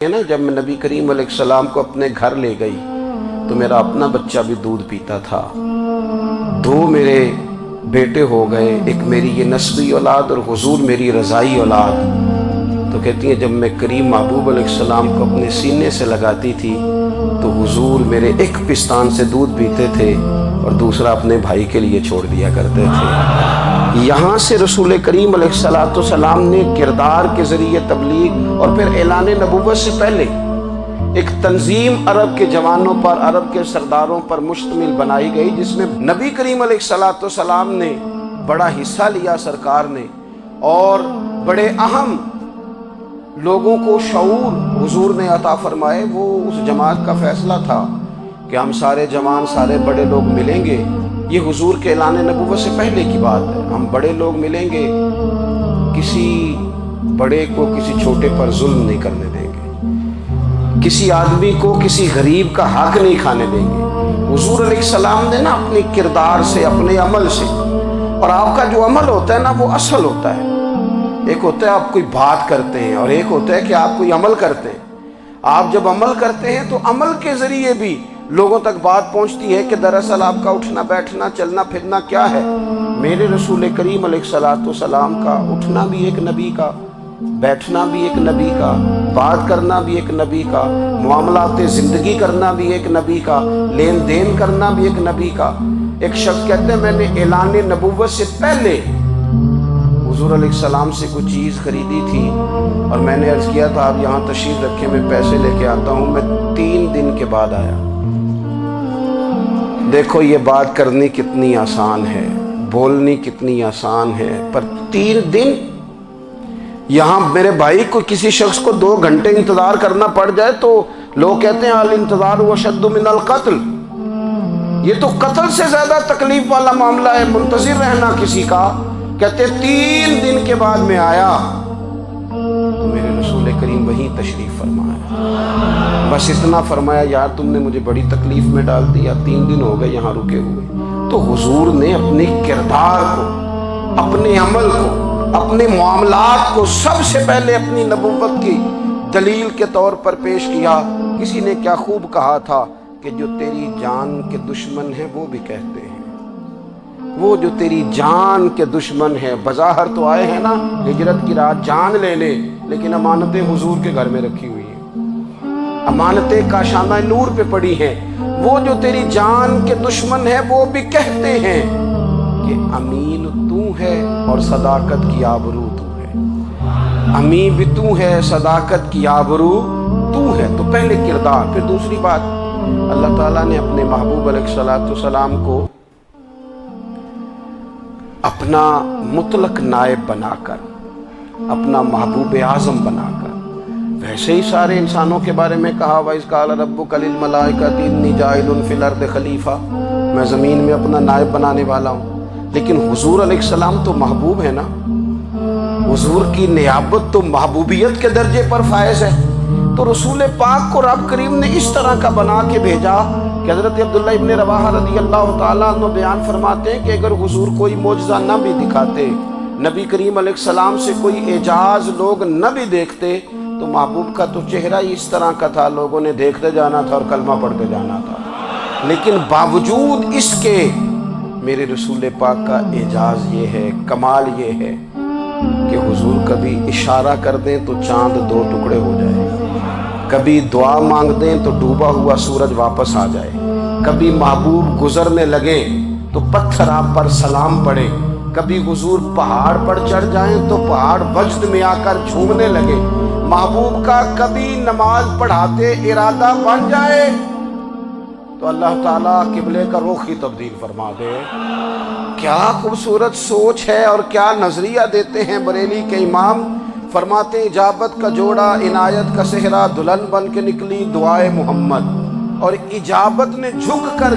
ना जब मैं नबी करीम अलैहिस्सलाम को अपने घर ले गई तो मेरा अपना बच्चा भी दूध पीता था। दो मेरे बेटे हो गए, एक मेरी ये नस्बी औलाद और हुजूर मेरी रज़ाई औलाद। तो कहती हैं जब मैं करीम महबूब अलैहिस्सलाम को अपने सीने से लगाती थी तो हुजूर मेरे एक पिस्तान से दूध पीते थे और दूसरा अपने भाई के लिए छोड़ दिया करते थे। यहाँ से रसूल करीम अलैहिस्सलाम ने किरदार के ज़रिए तबलीग और फिर ऐलान नबुव्वत से पहले एक तंजीम अरब के जवानों पर, अरब के सरदारों पर मुश्तमिल बनाई गई, जिसमें नबी करीम अलैहिस्सलाम ने बड़ा हिस्सा लिया सरकार ने, और बड़े अहम लोगों को शऊर हुजूर ने अता फरमाए। वो उस जमात का फैसला था कि हम सारे जवान, सारे बड़े लोग मिलेंगे। ये हुजूर के ऐलान नबुव्वत से पहले की बात है। हम बड़े लोग मिलेंगे, किसी बड़े को किसी छोटे पर जुल्म नहीं करने देंगे, किसी आदमी को किसी गरीब का हक नहीं खाने देंगे। हुजूर अलैहिस्सलाम ने ना अपने किरदार से, अपने अमल से, और आपका जो अमल होता है ना वो असल होता है। एक होता है आप कोई बात करते हैं और एक होता है कि आप कोई अमल करते हैं। आप जब अमल करते हैं तो अमल के ज़रिए भी लोगों तक बात पहुंचती है कि दरअसल आपका उठना बैठना चलना फिरना क्या है। मेरे रसूल करीम अलैहिस्सलाम का उठना भी एक नबी का, बैठना भी एक नबी का, बात करना भी एक नबी का, मामलाते ज़िंदगी करना भी एक नबी का, लेन देन करना भी एक नबी का। एक शख्स कहते हैं मैंने ऐलान नबुव्वत से पहले हुजूर अलैहिस्सलाम से कुछ चीज़ खरीदी थी और मैंने अर्ज़ किया था आप यहाँ तशरीफ़ रखें, मैं पैसे लेके आता हूँ। मैं 3 दिन के बाद आया। देखो ये बात करनी कितनी आसान है, बोलनी कितनी आसान है, पर 3 दिन यहाँ मेरे भाई को, किसी शख्स को 2 घंटे इंतज़ार करना पड़ जाए तो लोग कहते हैं अल इंतज़ार व अशद्दु मिनल क़त्ल। ये तो कत्ल से ज़्यादा तकलीफ वाला मामला है, मुंतज़िर रहना किसी का। कहते 3 दिन के बाद में आया तो मेरे रसूल करीम वहीं तशरीफ़ फरमाया। बस इतना फरमाया यार तुमने मुझे बड़ी तकलीफ़ में डाल दिया, 3 दिन हो गए यहाँ रुके हुए। तो हुजूर ने अपने किरदार को, अपने अमल को, अपने मामलात को सबसे पहले अपनी नबुव्वत की दलील के तौर पर पेश किया। किसी ने क्या खूब कहा था कि जो तेरी जान के दुश्मन है वो भी कहते हैं, वो जो तेरी जान के दुश्मन है, बज़ाहिर तो आए हैं ना हिजरत की रात जान ले ले, लेकिन अमानतें हुजूर के घर में रखी हुई हैं, अमानतें काशाना नूर पे पड़ी हैं। वो जो तेरी जान के दुश्मन है वो भी कहते हैं कि अमीन तू है और सदाकत की आबरू तू है। अमीन भी तू है, सदाकत की आबरू तू है। तो पहले किरदार। फिर दूसरी बात, अल्लाह ताला ने अपने महबूब अलैहिस्सलाम को अपना मुतलक नायब बनाकर, अपना महबूब आज़म बनाकर, वैसे ही सारे इंसानों के बारे में कहा वइज़ क़ाल रब्बुका लिल मलाइकति इन्नी जाइलुन फिल अर्दि खलीफा, मैं ज़मीन में अपना नायब बनाने वाला हूँ। लेकिन हुजूर अलैहिस्सलाम तो महबूब है ना, हुजूर की नियाबत तो महबूबियत के दर्जे पर फायज है। तो रसूल पाक को रब करीम ने इस तरह का बना के भेजा कि हज़रत अब्दुल्लाह इब्न रवाहा रज़ियल्लाहु ताला अन्हु बयान फरमाते हैं कि अगर हुजूर कोई मोजज़ा न भी दिखाते, नबी करीम अलैहिस्सलाम से कोई एजाज लोग न भी देखते, तो महबूब का तो चेहरा ही इस तरह का था, लोगों ने देखते जाना था और कलमा पढ़ते जाना था। लेकिन बावजूद इसके मेरे रसूल पाक का एजाज ये है, कमाल ये है कि हुजूर कभी इशारा कर दें तो चांद 2 टुकड़े हो जाए, कभी दुआ मांग दें तो डूबा हुआ सूरज वापस आ जाए, कभी महबूब गुजरने लगे तो पत्थर आप पर सलाम पड़े, कभी हुजूर पहाड़ पर चढ़ जाएं तो पहाड़ वज्द में आकर झूमने लगे। महबूब का कभी नमाज पढ़ाते इरादा बन जाए तो अल्लाह ताला किबले का रुख ही तब्दील फरमा दे। क्या खूबसूरत सोच है और क्या नजरिया देते हैं बरेली के इमाम। फरमाते इजाबत का जोड़ा, इनायत का सेहरा, दुल्हन बन के निकली दुआए मोहम्मद, और इजाबत ने झुक कर